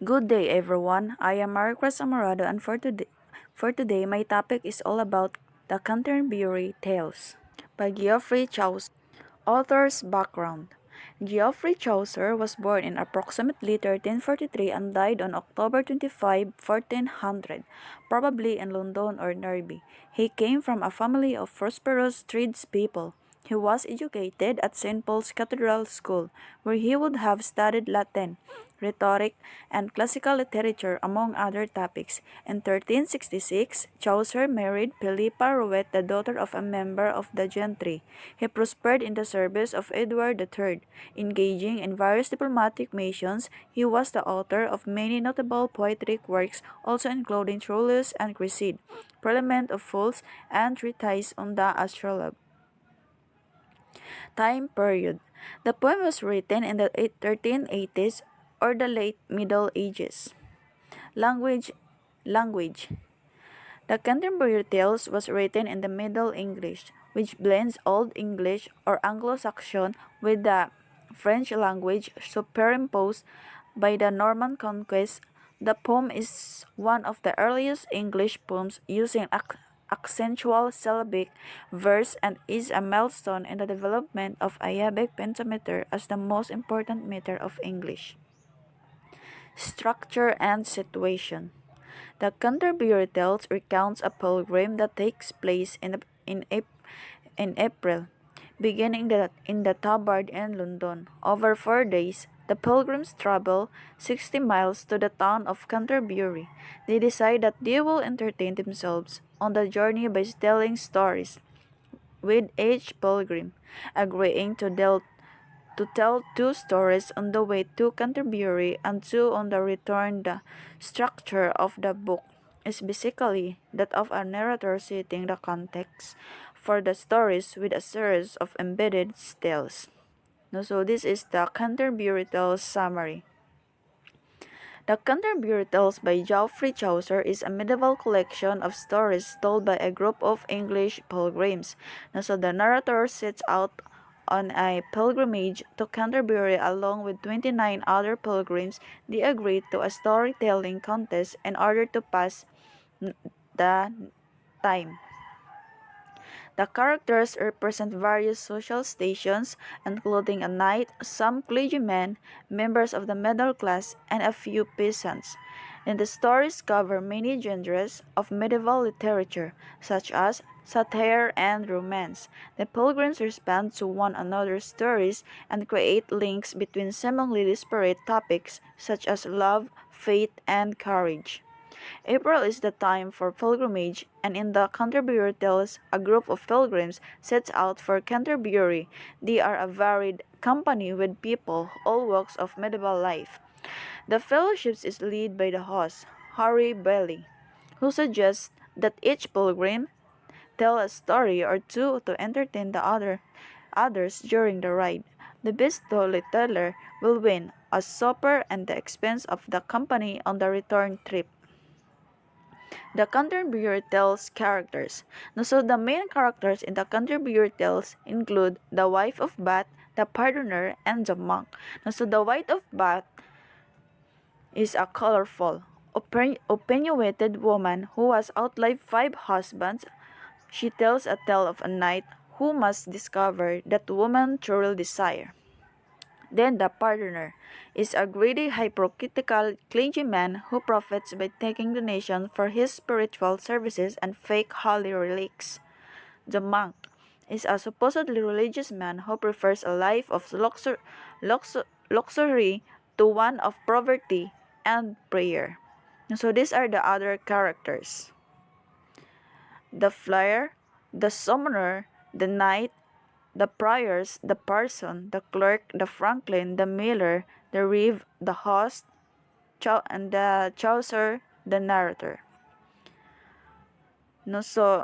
Good day, everyone. I am Cris Amorado, and for today, my topic is all about the Canterbury Tales by Geoffrey Chaucer. Author's background: Geoffrey Chaucer was born in approximately 1343 and died on October 25, 1400, probably in London or Derby. He came from a family of prosperous tradespeople. He was educated at St. Paul's Cathedral School, where he would have studied Latin, rhetoric, and classical literature, among other topics. In 1366, Chaucer married Philippa Rouet, the daughter of a member of the gentry. He prospered in the service of Edward III. Engaging in various diplomatic missions, he was the author of many notable poetic works, also including Troilus and Cris, Parliament of Fools, and Treatise on the Astrolabe. Time period: the poem was written in the 1380s or the late Middle Ages. Language Language: the Canterbury Tales was written in the Middle English, which blends Old English or Anglo-Saxon with the French language superimposed by the Norman conquest. The poem is one of the earliest English poems using accentual syllabic verse and is a milestone in the development of iambic pentameter as the most important meter of English. Structure and situation: the Canterbury Tales recounts a pilgrim that takes place in April, beginning in the Tabard in London. Over 4 days, the pilgrims travel 60 miles to the town of Canterbury. They decide that they will entertain themselves on the journey by telling stories, with each pilgrim agreeing to tell 2 stories on the way to Canterbury and 2 on the return. The structure of the book is basically that of a narrator setting the context for the stories with a series of embedded tales. So this is the Canterbury Tales summary. The Canterbury Tales by Geoffrey Chaucer is a medieval collection of stories told by a group of English pilgrims. So the narrator sets out on a pilgrimage to Canterbury along with 29 other pilgrims. They agreed to a storytelling contest in order to pass the time. The characters represent various social stations, including a knight, some clergymen, members of the middle class, and a few peasants. And the stories cover many genres of medieval literature, such as satire and romance. The pilgrims respond to one another's stories and create links between seemingly disparate topics such as love, faith, and courage. April is the time for pilgrimage, and in the Canterbury Tales, a group of pilgrims sets out for Canterbury. They are a varied company with people, all walks of medieval life. The fellowship is led by the host, Harry Bailey, who suggests that each pilgrim tell a story or two to entertain the others during the ride. The best storyteller will win a supper and the expense of the company on the return trip. The Canterbury Tales characters. So the main characters in the Canterbury Tales include the wife of Bath, the pardoner, and the monk. So the wife of Bath is a colorful, opinionated woman who has outlived 5 husbands. She tells a tale of a knight who must discover that woman truly desire. Then the pardoner is a greedy, hypocritical clergyman who profits by taking donations for his spiritual services and fake holy relics. The monk is a supposedly religious man who prefers a life of luxury to one of poverty and prayer. So these are the other characters: the friar, the summoner, the knight, the priors, the parson, the clerk, the franklin, the miller, the reeve, the host, and the Chaucer, the narrator. No, so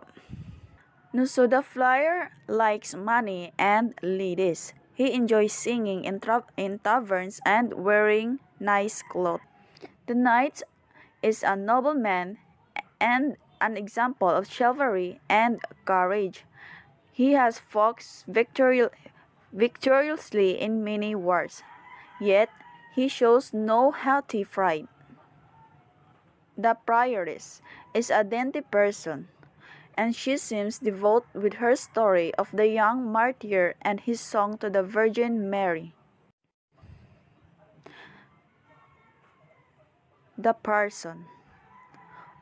the friar likes money and ladies. He enjoys singing in taverns and wearing nice clothes. The knight is a nobleman and an example of chivalry and courage. He has fought victoriously in many wars, yet he shows no haughty pride. The prioress is a dainty person, and she seems devout with her story of the young martyr and his song to the Virgin Mary. The parson.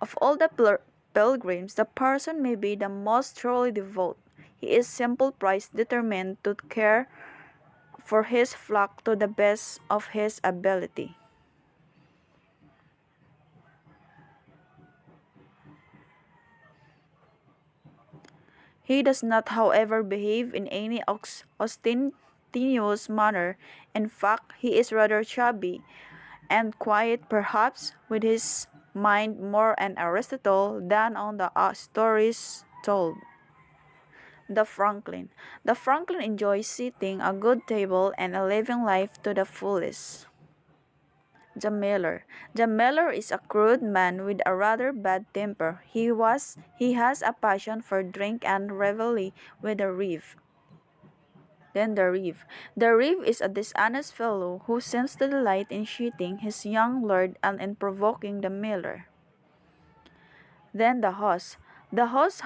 Of all the pilgrims, the parson may be the most truly devout. He is simple price determined to care for his flock to the best of his ability. He does not, however, behave in any ostentatious manner. In fact, he is rather shabby and quiet, perhaps with his mind more on Aristotle than on the stories told. The Franklin. The Franklin enjoys sitting, a good table, and a living life to the fullest. The Miller. The Miller is a crude man with a rather bad temper. He has a passion for drink and revelry with a reeve. Then the Reeve. The Reeve is a dishonest fellow who seems to delight in cheating his young lord and in provoking the Miller. Then the Hoss. The host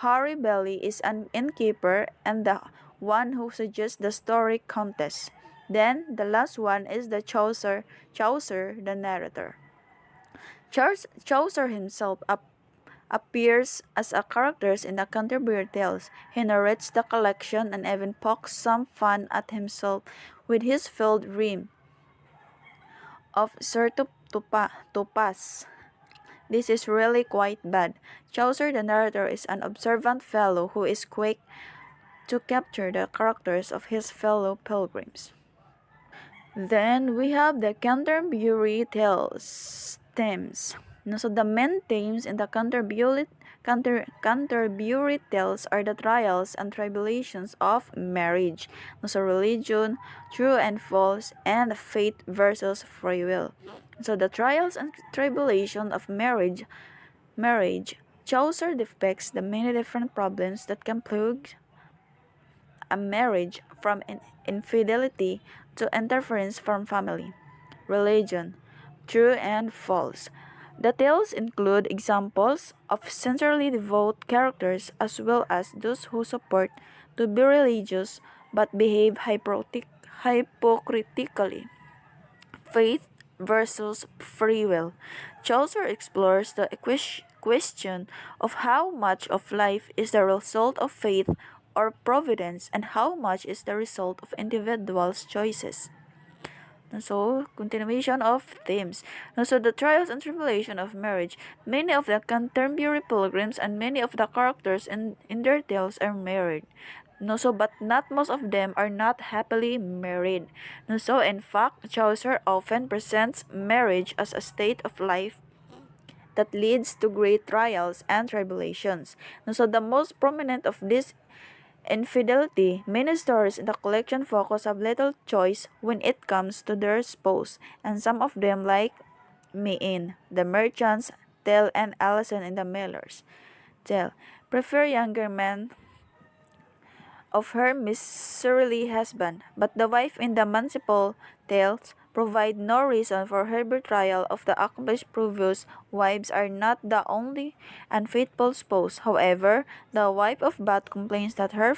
Harry Belly is an innkeeper and the one who suggests the story contest. Then the last one is the Chaucer the narrator. Chaucer himself appears as a character in the Canterbury Tales. He narrates the collection and even pokes some fun at himself with his filled rhyme of Sir Tupas. This is really quite bad. Chaucer the narrator is an observant fellow who is quick to capture the characters of his fellow pilgrims. Then we have the Canterbury Tales themes. So the main themes in the Canterbury Tales are the trials and tribulations of marriage. So religion, true and false, and faith versus free will. So the trials and tribulation of marriage, Chaucer depicts the many different problems that can plague a marriage, from infidelity to interference from family, religion, true and false. The tales include examples of sincerely devout characters as well as those who support to be religious but behave hypocritically. Faith versus free will. Chaucer explores the question of how much of life is the result of faith or providence and how much is the result of individuals' choices. So, continuation of themes. So, the trials and tribulation of marriage. Many of the Canterbury pilgrims and many of the characters in their tales are married. But not most of them are not happily married. So, in fact, Chaucer often presents marriage as a state of life that leads to great trials and tribulations. So, the most prominent of these infidelity. Many stories in the collection focus have little choice when it comes to their spouse, and some of them, like Mean, the merchant's tale, and Allison in the Miller's tale, prefer younger men of her miserly husband, but the wife in the municipal tales provide no reason for her betrayal of the accomplished previous wives are not the only unfaithful spouse. However, the wife of Bath complains that her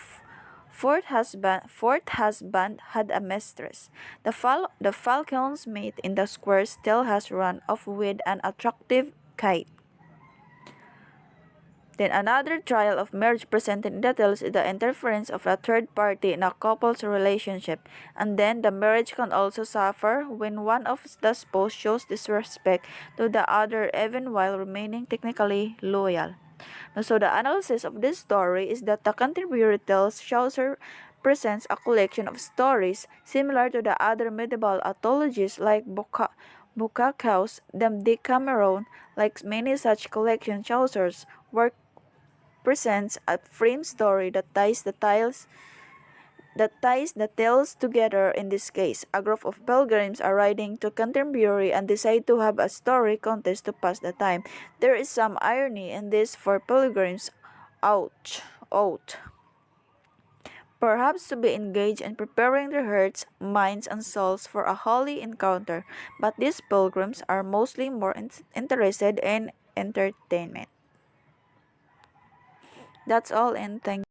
fourth husband had a mistress. The falcon's mate in the square still has run off with an attractive kite. Then another trial of marriage presented in the tales is the interference of a third party in a couple's relationship. And then the marriage can also suffer when one of the spouse shows disrespect to the other even while remaining technically loyal. So the analysis of this story is that the Canterbury Tales Chaucer presents a collection of stories similar to the other medieval anthologies like Boccaccio's The Decameron. Like many such collections, Chaucer's work presents a frame story that ties the tales together. In this case, a group of pilgrims are riding to Canterbury and decide to have a story contest to pass the time. There is some irony in this for pilgrims out. perhaps to be engaged in preparing their hearts, minds, and souls for a holy encounter, but these pilgrims are mostly more interested in entertainment. That's all, and thank